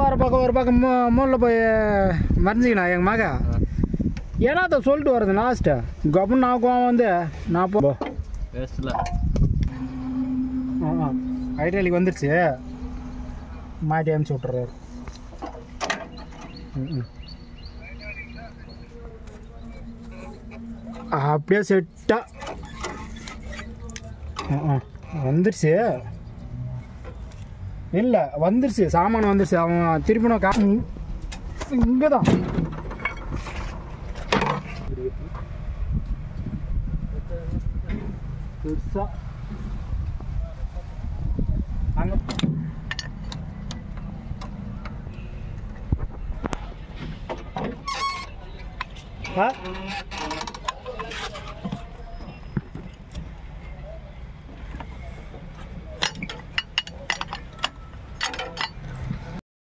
வர பக்கம் ஒரு பக்கம் மூணில் போய் மறைஞ்சிக்கணும் எங்கள் மக ஏன்னா சொல்லிட்டு வருது லாஸ்ட்டு கப்புன்னு நான் கோவம் வந்து நான் போ வேஸ்ட்டில் ஐடியாலிக்கு வந்துடுச்சு மாட்டி அனுப்பிச்சி விட்றாரு அப்படியே செட்டா வந்துருச்சு இல்லை வந்துருச்சு சாமான் வந்துருச்சு அவன் திருப்பினும் இங்கே தான் பெருசா அங்கே